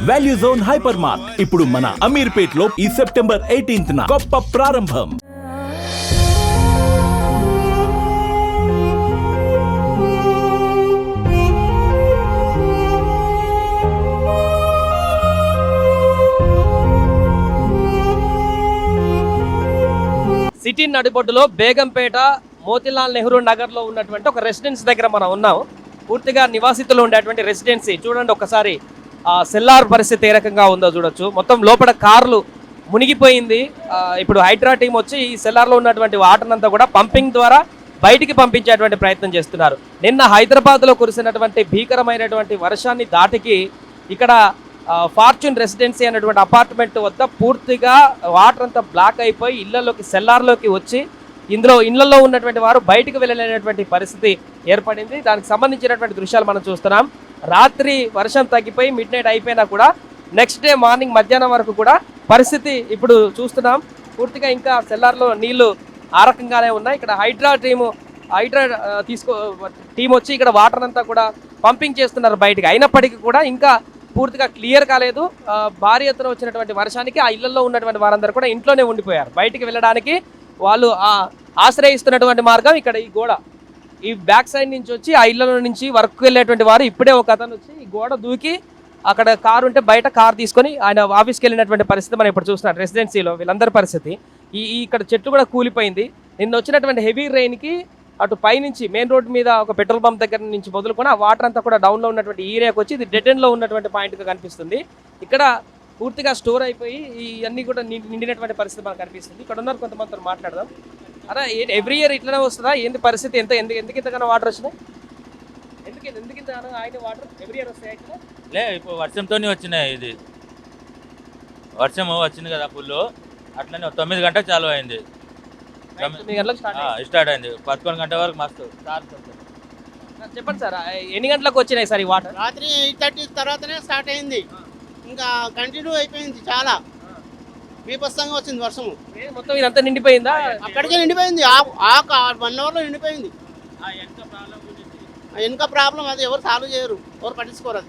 Value zone hyper mart ఇప్పుడు మన అమీర్పేట్ లో ఈ సెప్టెంబర్ 18న గొప్ప ప్రారంభం. సిటీ నడిబొడ్డులో బేగంపేట మోతిలాల్ నెహ్రూ నగర్ లో ఉన్నటువంటి ఒక రెసిడెన్స్ దగ్గర మనం ఉన్నాం. పూర్తిగా నివాసితులు ఉండేటువంటి రెసిడెన్సీ చూడండి ఒకసారి. సెల్లార్ పరిస్థితి ఏ రకంగా ఉందో చూడొచ్చు. మొత్తం లోపల కార్లు మునిగిపోయింది. ఇప్పుడు హైడ్రా టీం వచ్చి ఈ సెల్లార్లో ఉన్నటువంటి వాటర్ అంతా కూడా పంపింగ్ ద్వారా బయటికి పంపించేటువంటి ప్రయత్నం చేస్తున్నారు. నిన్న హైదరాబాద్లో కురిసినటువంటి భీకరమైనటువంటి వర్షాన్ని దాటికి ఇక్కడ ఫార్చ్యూన్ రెసిడెన్సీ అనేటువంటి అపార్ట్మెంట్ వద్ద పూర్తిగా వాటర్ అంతా బ్లాక్ అయిపోయి ఇళ్లలోకి సెల్లార్లోకి వచ్చి ఇళ్లలో ఉన్నటువంటి వారు బయటకు వెళ్ళలేనటువంటి పరిస్థితి ఏర్పడింది. దానికి సంబంధించినటువంటి దృశ్యాలు మనం చూస్తున్నాం. రాత్రి వర్షం తగ్గిపోయి మిడ్ నైట్ అయిపోయినా కూడా నెక్స్ట్ డే మార్నింగ్ మధ్యాహ్నం వరకు కూడా పరిస్థితి ఇప్పుడు చూస్తున్నాం. పూర్తిగా ఇంకా సెల్లార్లో నీళ్లు ఆ రకంగానే ఉన్నాయి. ఇక్కడ హైడ్రా టీం వచ్చి ఇక్కడ వాటర్ అంతా కూడా పంపింగ్ చేస్తున్నారు బయటికి. అయినప్పటికీ కూడా ఇంకా పూర్తిగా క్లియర్ కాలేదు. భారీ ఎత్తున వచ్చినటువంటి వర్షానికి ఆ ఇళ్లలో ఉన్నటువంటి వారందరూ కూడా ఇంట్లోనే ఉండిపోయారు. బయటికి వెళ్ళడానికి వాళ్ళు ఆశ్రయిస్తున్నటువంటి మార్గం ఇక్కడ ఈ గోడ. ఈ బ్యాక్ సైడ్ నుంచి వచ్చి ఆ ఇళ్లలో నుంచి వర్క్ వెళ్ళేటువంటి వారు ఇప్పుడే ఒక అతను వచ్చి ఈ గోడ దూకి అక్కడ కారు ఉంటే బయట కారు తీసుకొని ఆయన ఆఫీస్కి వెళ్ళినటువంటి పరిస్థితి మనం ఇప్పుడు చూస్తున్నాం. రెసిడెన్సీలో వీళ్ళందరి పరిస్థితి ఇక్కడ చెట్లు కూడా కూలిపోయింది. నిన్న వచ్చినటువంటి హెవీ రెయిన్కి అటు పైనుంచి మెయిన్ రోడ్ మీద ఒక పెట్రోల్ పంప్ దగ్గర నుంచి మొదలుకొని ఆ వాటర్ అంతా కూడా డౌన్లో ఉన్నటువంటి ఏరియాకి వచ్చి ఇది డెడ్ ఎండ్లో ఉన్నటువంటి పాయింట్గా కనిపిస్తుంది. ఇక్కడ పూర్తిగా స్టోర్ అయిపోయి ఇవన్నీ కూడా నిండినటువంటి పరిస్థితి మనకు కనిపిస్తుంది. ఇక్కడ ఉన్నారు కొంతమందితో మాట్లాడదాం. అలా ఎవ్రీ ఇయర్ ఇట్లనే వస్తుందా? ఏంది పరిస్థితి? ఎందుకు ఇంతకన్నా వాటర్ వచ్చినాయి? ఎందుకు ఇంత ఆయన వాటర్ ఎవ్రీ ఇయర్ వస్తాయి? లే ఇప్పుడు వర్షంతోనే వచ్చినాయి. ఇది వర్షం వచ్చింది కదా ఫుల్, అట్లనే 9 గంటలకు చాలు అయింది. 9 గంటలకు స్టార్ట్ అయింది. 11 గంటల వరకు మస్తు. చెప్పండి సార్, ఎన్ని గంటలకు వచ్చినాయి సార్ ఈ వాటర్? రాత్రి 8:30 తర్వాతనే స్టార్ట్ అయింది. ఇంకా కంటిన్యూ అయిపోయింది. చాలా బీభత్సంగా వచ్చింది వర్షము. మొత్తం ఇదంతా నిండిపోయిందా? అక్కడికే నిండిపోయింది. 1 అవర్లో నిండిపోయింది. వెనుక ప్రాబ్లం అది ఎవరు సాల్వ్ చేయరు, ఎవరు పట్టించుకోరు.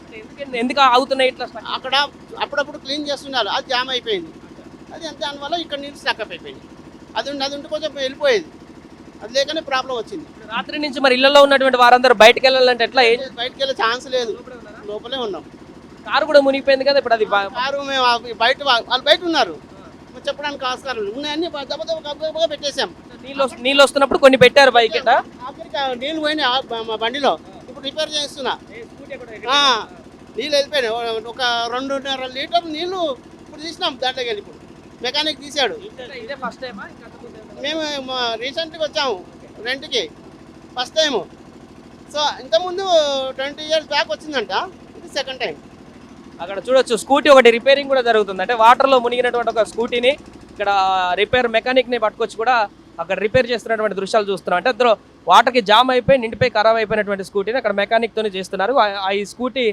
అది ఎందుకు ఆగుతున్నాయి ఇట్లా? అక్కడ అప్పుడప్పుడు క్లీన్ చేస్తున్నారు, అది జామ్ అయిపోయింది. అది దానివల్ల ఇక్కడ నీళ్ళు స్టక్ అయిపోయింది. అది ఉంటే కొంచెం వెళ్ళిపోయేది. అది లేకనే ప్రాబ్లం వచ్చింది. రాత్రి నుంచి మరి ఇళ్లలో ఉన్నటువంటి వారందరూ బయటకు వెళ్ళాలంటే ఎట్లా? బయటకు వెళ్ళే ఛాన్స్ లేదు, లోపలే ఉన్నాం. కారు కూడా మునిగిపోయింది కదా ఇప్పుడు. అది కారు మేము బయట వాళ్ళు బయట ఉన్నారు, చెప్పడానికి ఆస్కారం ఉన్నాయన్నీ దెబ్బగా పెట్టేశాం. నీళ్ళు వస్తున్నప్పుడు కొన్ని పెట్టారు బైక్. నీళ్ళు పోయినాయి మా బండిలో. ఇప్పుడు రిపేర్ చేస్తున్నా. నీళ్ళు వెళ్ళిపోయినాయి. ఒక 2.5 లీటర్ నీళ్ళు ఇప్పుడు తీసినాం దాంట్లోకి వెళ్ళి. ఇప్పుడు మెకానిక్ తీసాడు. మేము రీసెంట్గా వచ్చాము రెంట్కి, ఫస్ట్ టైము. సో ఇంతకుముందు 20 years బ్యాక్ వచ్చిందంట, ఇది సెకండ్ టైం. అక్కడ చూడొచ్చు స్కూటీ ఒకటి రిపేరింగ్ కూడా జరుగుతుంది. అంటే వాటర్లో మునిగినటువంటి ఒక స్కూటీని ఇక్కడ రిపేర్ మెకానిక్ని పట్టుకొచ్చి కూడా అక్కడ రిపేర్ చేస్తున్నటువంటి దృశ్యాలు చూస్తున్నాం. అంటే అందులో వాటర్కి జామ్ అయిపోయి నిండిపోయి ఖరాబ్ అయిపోయినటువంటి స్కూటీని అక్కడ మెకానిక్తోనే చేస్తున్నారు. ఈ స్కూటీ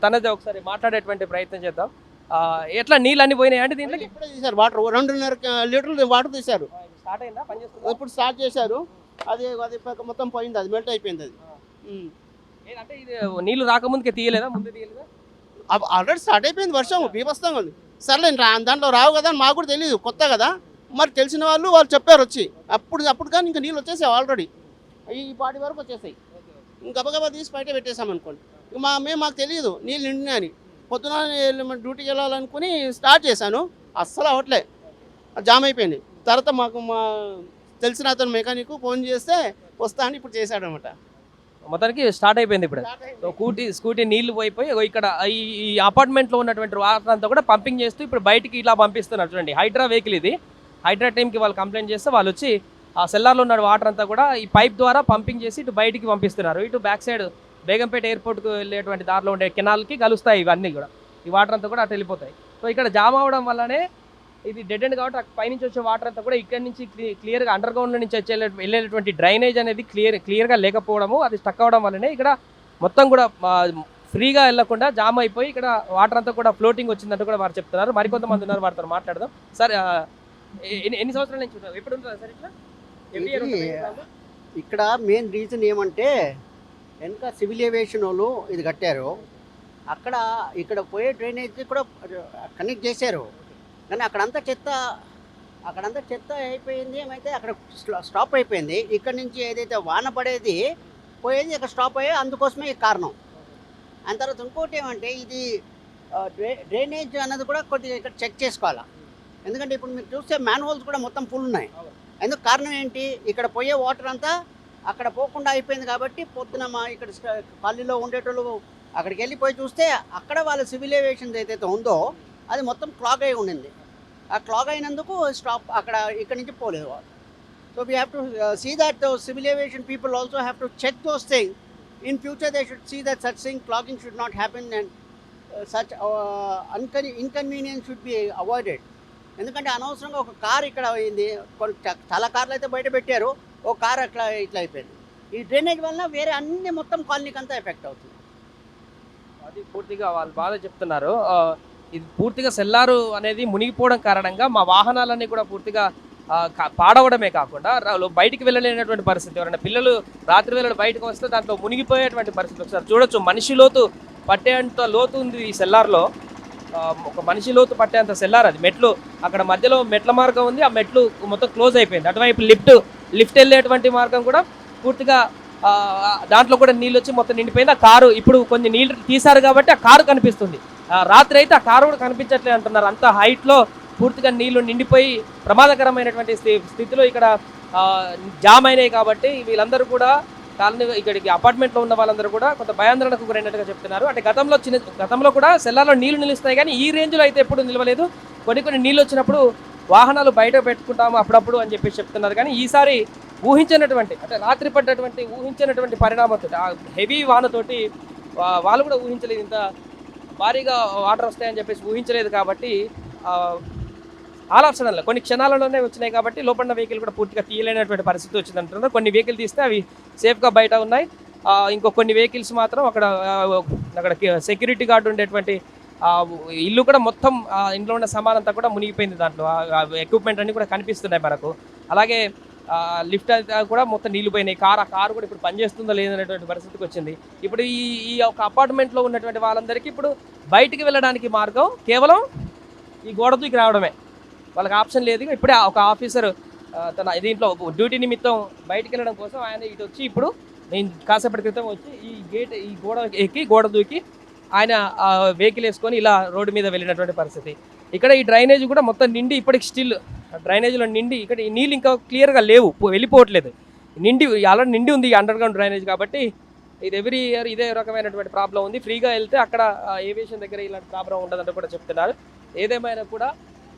తనదే. ఒకసారి మాట్లాడేటువంటి ప్రయత్నం చేద్దాం. ఎట్లా నీళ్ళు అన్ని పోయినాయి అంటే దీంట్లో? ఇప్పుడే తీశారు వాటర్, 2.5 లీటర్లు వాటర్ తీశారు. స్టార్ట్ అయిందా? ఇప్పుడు స్టార్ట్ చేశారు. అది మొత్తం పోయింది, అది మెల్ట్ అయిపోయింది. అది అంటే ఇది నీళ్ళు రాకముందుకే తీయలేదా? ముందు తీయలేదా? ఆల్రెడీ స్టార్ట్ అయిపోయింది వర్షం, బీభత్సంగా ఉంది. సర్లే దాంట్లో రావు కదా అని మాకు కూడా తెలియదు, కొత్త కదా. మరి తెలిసిన వాళ్ళు చెప్పారు వచ్చి. అప్పుడు కానీ ఇంకా నీళ్ళు వచ్చేసాయి ఆల్రెడీ. ఈ పాటి వరకు వచ్చేసాయి. గబగబా తీసి బయట పెట్టేసాం అనుకోండి. మాకు తెలియదు నీళ్ళు నిండినాయని. పొద్దున డ్యూటీకి వెళ్ళాలనుకుని స్టార్ట్ చేశాను, అస్సలు అవట్లే, జామ్ అయిపోయింది. తర్వాత మాకు తెలిసిన అతను మెకానిక్ ఫోన్ చేస్తే వస్తా అని ఇప్పుడు చేశాడు అనమాట. మొత్తానికి స్టార్ట్ అయిపోయింది ఇప్పుడు. స్కూటీ నీళ్లు పోయిపోయి ఇక్కడ ఈ అపార్ట్మెంట్లో ఉన్నటువంటి వాటర్ అంతా కూడా పంపింగ్ చేస్తూ ఇప్పుడు బయటికి ఇలా పంపిస్తున్నారు. చూడండి, హైడ్రా వెహికల్ ఇది. హైడ్రా టీంకి వాళ్ళు కంప్లైంట్ చేస్తే వాళ్ళు వచ్చి ఆ సెల్లార్లో ఉన్న వాటర్ అంతా కూడా ఈ పైప్ ద్వారా పంపింగ్ చేసి ఇటు బయటికి పంపిస్తున్నారు. ఇటు బ్యాక్ సైడ్ బేగంపేట ఎయిర్పోర్ట్కి వెళ్ళేటువంటి దారిలో ఉండే కెనాల్కి కలుస్తాయి ఇవన్నీ కూడా. ఈ వాటర్ అంతా కూడా అటు వెళ్ళిపోతాయి. సో ఇక్కడ జామ్ అవ్వడం వల్లనే ఇది డెడ్ ఎండ్ కాబట్టి పైనుంచి వచ్చే వాటర్ అంతా కూడా ఇక్కడ నుంచి క్లియర్గా అండర్ గ్రౌండ్లో నుంచి వెళ్ళేటువంటి డ్రైనేజ్ అనేది క్లియర్గా లేకపోవడము, అది స్టక్ అవ్వడం వల్లనే ఇక్కడ మొత్తం కూడా ఫ్రీగా వెళ్లకుండా జామ్ అయిపోయి ఇక్కడ వాటర్ అంతా కూడా ఫ్లోటింగ్ వచ్చిందంటూ కూడా వారు చెప్తున్నారు. మరికొంతమంది ఉన్నారు, వారితో మాట్లాడదాం. సార్, ఎన్ని సంవత్సరాల నుంచి ఉన్నారు? ఎప్పుడు ఉంటారు సార్ ఇట్లా? ఇక్కడ మెయిన్ రీజన్ ఏమంటే వెనక సివిల్ ఏవియేషన్ వాళ్ళు ఇది కట్టారు. అక్కడ ఇక్కడ పోయే డ్రైనేజ్ కూడా కనెక్ట్ చేశారు, కానీ అక్కడంతా చెత్త అయిపోయింది. ఏమైతే అక్కడ స్టాప్ అయిపోయింది. ఇక్కడ నుంచి ఏదైతే వాన పడేది పోయేది ఇక్కడ స్టాప్ అయ్యేది, అందుకోసమే ఈ కారణం. అండ్ తర్వాత ఇంకోటి ఏమంటే ఇది డ్రైనేజ్ అన్నది కూడా కొద్దిగా ఇక్కడ చెక్ చేసుకోవాలి. ఎందుకంటే ఇప్పుడు మీరు చూస్తే మ్యాన్ హోల్స్ కూడా మొత్తం ఫుల్ ఉన్నాయి. ఎందుకు కారణం ఏంటి, ఇక్కడ పోయే వాటర్ అంతా అక్కడ పోకుండా అయిపోయింది. కాబట్టి పొద్దున మా ఇక్కడ కాలనీలో ఉండేటోళ్ళు అక్కడికి వెళ్ళిపోయి చూస్తే అక్కడ వాళ్ళ సివిల్ ఏవియేషన్ ఏదైతే ఉందో అది మొత్తం క్లాగ్ అయి ఉండింది. ఆ క్లాగ్ అయినందుకు స్టాప్ అక్కడ ఇక్కడ నుంచి పోలేదు వాళ్ళు. So we have to see that civil aviation people also have to check those thing. In future they should see that such thing clogging should not happen and such inconvenience should be avoided. ఎందుకంటే అనవసరంగా ఒక car ఇక్కడ అయింది, చాలా కార్లు అయితే బయట పెట్టారు, ఒక కార్ అట్లా ఇట్లా అయిపోయింది. ఈ డ్రైనేజ్ వలన వేరే అన్ని మొత్తం కాలనీకి అంతా ఎఫెక్ట్ అవుతుంది. అది పూర్తిగా వాళ్ళు బాగా చెప్తున్నారు. ఇది పూర్తిగా సెల్లారు అనేది మునిగిపోవడం కారణంగా మా వాహనాలన్నీ కూడా పూర్తిగా పాడవడమే కాకుండా బయటికి వెళ్ళలేనటువంటి పరిస్థితి. ఎవరైనా పిల్లలు రాత్రి వేళ బయటకు వస్తే దాంట్లో మునిగిపోయేటువంటి పరిస్థితి. ఒకసారి చూడొచ్చు, మనిషి లోతు పట్టేంత లోతు ఉంది ఈ సెల్లార్లో. ఒక మనిషి లోతు పట్టేంత సెల్లార్ అది. మెట్లు అక్కడ మధ్యలో మెట్ల మార్గం ఉంది, ఆ మెట్లు మొత్తం క్లోజ్ అయిపోయింది. అటువైపు లిఫ్ట్ వెళ్ళేటువంటి మార్గం కూడా పూర్తిగా దాంట్లో కూడా నీళ్ళు వచ్చి మొత్తం నిండిపోయింది. ఆ కారు ఇప్పుడు కొంచెం నీళ్ళు తీశారు కాబట్టి ఆ కారు కనిపిస్తుంది. రాత్రి అయితే ఆ కారు కూడా కనిపించట్లేదు అంటున్నారు. అంత హైట్లో పూర్తిగా నీళ్లు నిండిపోయి ప్రమాదకరమైనటువంటి స్థితిలో ఇక్కడ జామ్ అయినాయి. కాబట్టి వీళ్ళందరూ కూడా కాలనీ ఇక్కడికి అపార్ట్మెంట్లో ఉన్న వాళ్ళందరూ కూడా కొంత భయాందోళనకు గురైనట్టుగా చెప్తున్నారు. అంటే గతంలో కూడా సెల్లార్లో నీళ్లు నిలుస్తాయి, కానీ ఈ రేంజ్లో అయితే ఎప్పుడు నిలవలేదు. కొన్ని నీళ్ళు వచ్చినప్పుడు వాహనాలు బయట పెట్టుకుంటాము అప్పుడప్పుడు అని చెప్పేసి చెప్తున్నారు. కానీ ఈసారి ఊహించినటువంటి, అంటే రాత్రి పడ్డటువంటి ఊహించినటువంటి పరిణామంతో ఆ హెవీ వానతోటి వాళ్ళు కూడా ఊహించలేదు, ఇంత భారీగా వాటర్ వస్తాయని చెప్పేసి ఊహించలేదు. కాబట్టి ఆల్ ఆఫ్ సడన్లో కొన్ని క్షణాలలోనే వచ్చినాయి. కాబట్టి లోపల వెహికల్ కూడా పూర్తిగా తీయలేనటువంటి పరిస్థితి వచ్చింది అంటున్నారు. కొన్ని వెహికల్ తీస్తే అవి సేఫ్గా బయట ఉన్నాయి. ఇంకో కొన్ని వెహికల్స్ మాత్రం అక్కడ సెక్యూరిటీ గార్డు ఉండేటువంటి ఇల్లు కూడా మొత్తం ఇంట్లో ఉన్న సామానంతా కూడా మునిగిపోయింది. దాంట్లో ఎక్విప్మెంట్ అన్నీ కూడా కనిపిస్తున్నాయి మనకు. అలాగే లిఫ్ట్ కూడా మొత్తం నీళ్లు పోయినాయి. కారు కూడా ఇప్పుడు పనిచేస్తుందో లేదనేటువంటి పరిస్థితికి వచ్చింది. ఇప్పుడు ఈ ఒక అపార్ట్మెంట్లో ఉన్నటువంటి వాళ్ళందరికీ ఇప్పుడు బయటికి వెళ్ళడానికి మార్గం కేవలం ఈ గోడ దూకి రావడమే, వాళ్ళకి ఆప్షన్ లేదు. ఇప్పుడే ఒక ఆఫీసర్ తన దీంట్లో డ్యూటీ నిమిత్తం బయటికి వెళ్ళడం కోసం ఆయన ఇటు వచ్చి, ఇప్పుడు నేను కాసేపటి క్రితం వచ్చి ఈ గోడ ఎక్కి గోడ దూకి ఆయన వెహికల్ వేసుకొని ఇలా రోడ్డు మీద వెళ్ళినటువంటి పరిస్థితి. ఇక్కడ ఈ డ్రైనేజ్ కూడా మొత్తం నిండి ఇప్పటికి స్టిల్ డ్రైనేజ్లో నిండి ఇక్కడ ఈ నీళ్ళు ఇంకా క్లియర్గా లేవు, వెళ్ళిపోవట్లేదు. ఆల్రెడీ నిండి ఉంది అండర్ గ్రౌండ్ డ్రైనేజ్. కాబట్టి ఇది ఎవ్రీ ఇయర్ ఇదే రకమైనటువంటి ప్రాబ్లం ఉంది. ఫ్రీగా వెళ్తే అక్కడ ఏవియేషన్ దగ్గర ఇలాంటి ప్రాబ్లం ఉండదంటే కూడా చెప్తున్నారు. ఏదేమైనా కూడా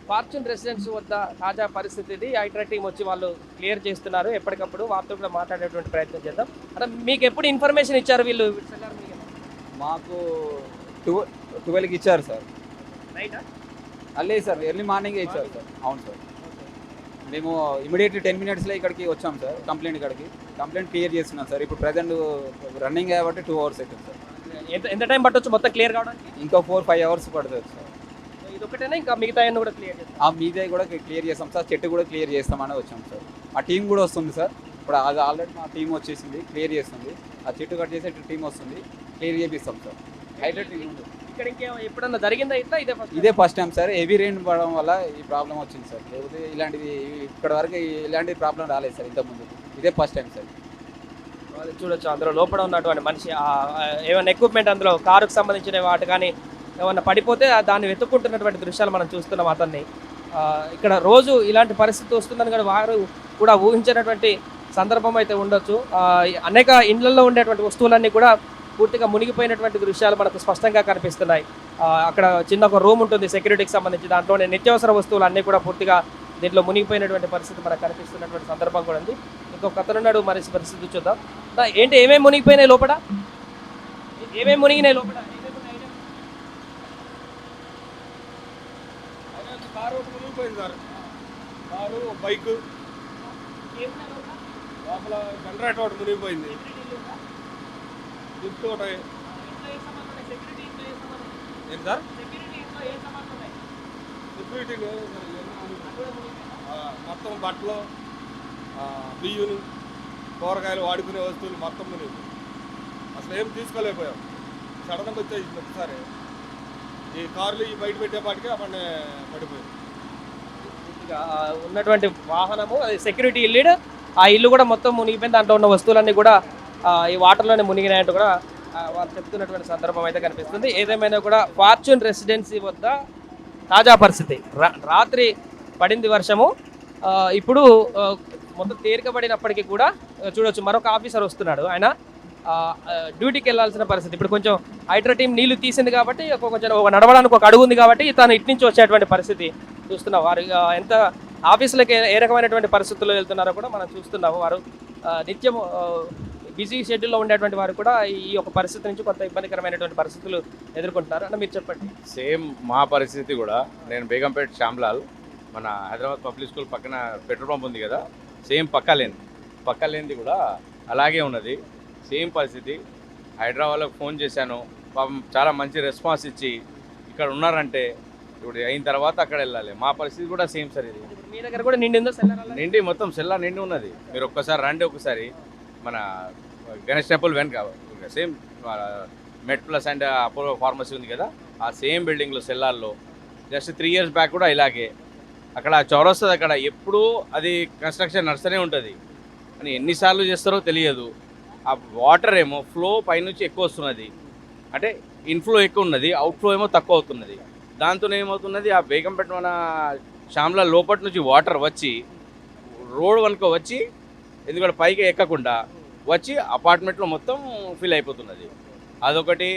ఫార్చ్యూన్ రెసిడెన్స్ వద్ద తాజా పరిస్థితి ఇది. ఐట్రా టీం వచ్చి వాళ్ళు క్లియర్ చేస్తున్నారు. ఎప్పటికప్పుడు వారితో కూడా మాట్లాడేటువంటి ప్రయత్నం చేద్దాం. అంటే మీకు ఎప్పుడు ఇన్ఫర్మేషన్ ఇచ్చారు వీళ్ళు? మాకు 12కి ఇచ్చారు సార్. రైటా? లేదు సార్, ఎర్లీ మార్నింగే ఇచ్చారు సార్. అవును సార్, మేము ఇమీడియట్లీ 10 minutesలో ఇక్కడికి వచ్చాం సార్. కంప్లైంట్ క్లియర్ చేస్తున్నాం సార్. ఇప్పుడు ప్రజెంట్ రన్నింగ్ కాబట్టి 2 hours అవుతుంది సార్. ఎంత టైం పట్టొచ్చు మొత్తం క్లియర్ కావడానికి? ఇంకా 4-5 hours పడుతుంది సార్. ఇది ఒకటేనా, ఇంకా మిగతా కూడా క్లియర్ చేస్తాం? మీదే కూడా క్లియర్ చేస్తాం సార్. చెట్టు కూడా క్లియర్ చేస్తామని వచ్చాం సార్. మా టీం కూడా వస్తుంది సార్. ఇప్పుడు అది ఆల్రెడీ మా టీం వచ్చేసింది, క్లియర్ చేస్తుంది. ఆ చెట్టు కట్ చేసే టీం వస్తుంది, క్లియర్ చేపిస్తాం సార్. హైడ్రేట్ ఇక్కడ ఇంకేమో ఎప్పుడన్నా జరిగిందా ఇట్లా? ఇదే first time sir. Heavy rain పడడం వల్ల ఈ ప్రాబ్లం వచ్చింది సార్. లేకపోతే ఇలాంటిది ఇప్పటి వరకు ఇలాంటి ప్రాబ్లం రాలేదు సార్ ఇంతకుముందు. ఇదే ఫస్ట్ టైం సార్. చూడొచ్చు అందులో లోపల ఉన్నటువంటి మనిషి ఏమైనా ఎక్విప్మెంట్ అందులో కారుకు సంబంధించిన వాటి కానీ ఏమన్నా పడిపోతే దాన్ని వెతుక్కుంటున్నటువంటి దృశ్యాలు మనం చూస్తున్నాం అతన్ని. ఇక్కడ రోజు ఇలాంటి పరిస్థితి వస్తుందని కూడా వారు కూడా ఊహించినటువంటి సందర్భం అయితే ఉండొచ్చు. అనేక ఇండ్లలో ఉండేటువంటి వస్తువులన్నీ కూడా పూర్తిగా మునిగిపోయినటువంటి దృశ్యాలు మనకు స్పష్టంగా కనిపిస్తున్నాయి. అక్కడ చిన్న ఒక రూమ్ ఉంటుంది సెక్యూరిటీకి సంబంధించి, దాంట్లోనే నిత్యావసర వస్తువులు అన్నీ కూడా పూర్తిగా దీంట్లో మునిగిపోయినటువంటి పరిస్థితి మనకు కనిపిస్తున్నటువంటి సందర్భం కూడా ఉంది. ఇంకొక అతనున్నాడు, మరి పరిస్థితి చూద్దాం. ఏంటి ఏమేమి మునిగిపోయినాయి లోపల? ఏమేమి మునిగినాయి లోపల? కారు ఒకటి మునిగిపోయింది సార్. కారు, బైక్, లోపల జనరేటర్ ఒకటి మునిగిపోయింది. లిఫ్ట్ ఒకటి. ఏంటి సార్? సెక్యూరిటీ మొత్తం బట్టలు, బియ్యుని, కూరగాయలు, వాడుకునే వస్తువులు మొత్తం మునిగిపోయి అసలు ఏం తీసుకోలేకపోయాం. సడన్ వచ్చేసింది ఒకసారి. ఈ కార్లు ఈ బయట పెట్టేపాటికి అక్కడ పడిపోయింది. ఉన్నటువంటి వాహనము సెక్యూరిటీ ఇల్లు, ఆ ఇల్లు కూడా మొత్తం మునిగిపోయింది. దాంట్లో ఉన్న వస్తువులన్నీ కూడా ఈ వాటర్లోనే మునిగినాయంటూ కూడా వాళ్ళు చెప్తున్నటువంటి సందర్భం అయితే కనిపిస్తుంది. ఏదేమైనా కూడా ఫార్చ్యూన్ రెసిడెన్సీ వద్ద తాజా పరిస్థితి. రాత్రి పడింది వర్షము. ఇప్పుడు మొత్తం తేలికబడినప్పటికీ కూడా చూడొచ్చు మరొక ఆఫీసర్ వస్తున్నాడు. ఆయన డ్యూటీకి వెళ్ళాల్సిన పరిస్థితి. ఇప్పుడు కొంచెం హైడ్రా టీం నీళ్లు తీసింది కాబట్టి కొంచెం నడవడానికి ఒక అడుగు ఉంది కాబట్టి తను ఇటు నుంచి వచ్చేటువంటి పరిస్థితి చూస్తున్నాం. వారు ఎంత ఆఫీసులకి ఏ రకమైనటువంటి పరిస్థితుల్లో వెళ్తున్నారో కూడా మనం చూస్తున్నాము. వారు నిత్యం బిజీ షెడ్యూల్లో ఉండేటువంటి వారు కూడా ఈ యొక్క పరిస్థితి నుంచి కొంత ఇబ్బందికరమైనటువంటి పరిస్థితులు ఎదుర్కొంటున్నారు అని మీరు చెప్పండి. సేమ్ మా పరిస్థితి కూడా, నేను బేగంపేట శ్యామ్లాల్, మన హైదరాబాద్ పబ్లిక్ స్కూల్ పక్కన పెట్రోల్ పంప్ ఉంది కదా, సేమ్ పక్క లేనిది కూడా అలాగే ఉన్నది. సేమ్ పరిస్థితి. హైదరాబాద్లో ఫోన్ చేశాను, పాపం చాలా మంచి రెస్పాన్స్ ఇచ్చి ఇక్కడ ఉన్నారంటే ఇప్పుడు అయిన తర్వాత అక్కడ వెళ్ళాలి. మా పరిస్థితి కూడా సేమ్ సార్. ఇది మీ దగ్గర కూడా నిండిందో నిండి మొత్తం సెల్లా నిండి ఉన్నది. మీరు ఒక్కసారి రండి, ఒకసారి మన గణేష్ టెంపుల్ వెనుక same met plus and Apollo pharmacy ఉంది కదా, ఆ సేమ్ బిల్డింగ్లో సెల్లాల్లో జస్ట్ 3 years బ్యాక్ కూడా ఇలాగే అక్కడ చౌరస్తుంది. అక్కడ ఎప్పుడూ అది కన్స్ట్రక్షన్ నడుస్తూనే ఉంటుంది అని ఎన్నిసార్లు చేస్తారో తెలియదు. ఆ వాటర్ ఏమో ఫ్లో పైనుంచి ఎక్కువ వస్తున్నది, అంటే ఇన్ఫ్లో ఎక్కువ ఉన్నది, అవుట్ఫ్లో ఏమో తక్కువ అవుతున్నది. దాంతో ఏమవుతున్నది, ఆ బేగంపేట మన శ్యామ్లా లోపటి నుంచి వాటర్ వచ్చి రోడ్ వనుక వచ్చి, ఎందుకంటే పైకి ఎక్కకుండా వచ్చి అపార్ట్మెంట్లో మొత్తం ఫిల్ అయిపోతున్నది. అదొకటి.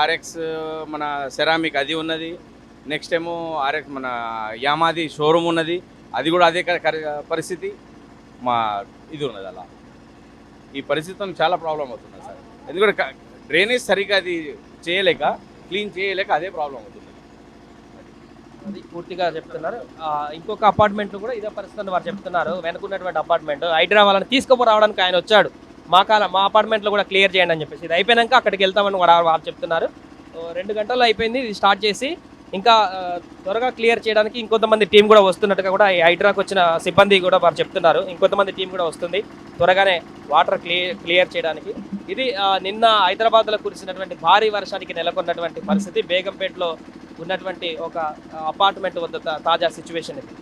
ఆర్ఎక్స్ మన సెరామిక్ అది ఉన్నది. నెక్స్ట్ ఏమో ఆర్ఎక్స్ మన యామాది షోరూమ్ ఉన్నది, అది కూడా అదే పరిస్థితి. మా ఇది ఉన్నది. అలా ఈ పరిస్థితితో చాలా ప్రాబ్లం అవుతుంది సార్. ఎందుకంటే డ్రైనేజ్ సరిగ్గా అది చేయలేక, క్లీన్ చేయలేక అదే ప్రాబ్లం అవుతుంది. అది పూర్తిగా చెప్తున్నారు. ఇంకొక అపార్ట్మెంట్లో కూడా ఇదే పరిస్థితి అని వారు చెప్తున్నారు. వెనుకున్నటువంటి అపార్ట్మెంట్ హైడ్రా వాళ్ళని తీసుకురావడానికి ఆయన వచ్చాడు. మా అపార్ట్మెంట్లో కూడా క్లియర్ చేయండి అని చెప్పేసి, ఇది అయిపోయాక అక్కడికి వెళ్తామని వాళ్ళు చెప్తున్నారు. 2 గంటలు అయిపోయింది ఇది స్టార్ట్ చేసి. ఇంకా త్వరగా క్లియర్ చేయడానికి ఇంకొంతమంది టీం కూడా వస్తున్నట్టుగా కూడా ఈ హైడ్రాకి వచ్చిన సిబ్బంది కూడా వారు చెప్తున్నారు. ఇంకొంతమంది టీం కూడా వస్తుంది త్వరగానే వాటర్ క్లియర్ చేయడానికి. ఇది నిన్న హైదరాబాద్లో కురిసినటువంటి భారీ వర్షానికి నెలకొన్నటువంటి పరిస్థితి. బేగంపేటలో ఉన్నటువంటి ఒక అపార్ట్మెంట్ వద్ద తాజా సిచ్యువేషన్ ఇది.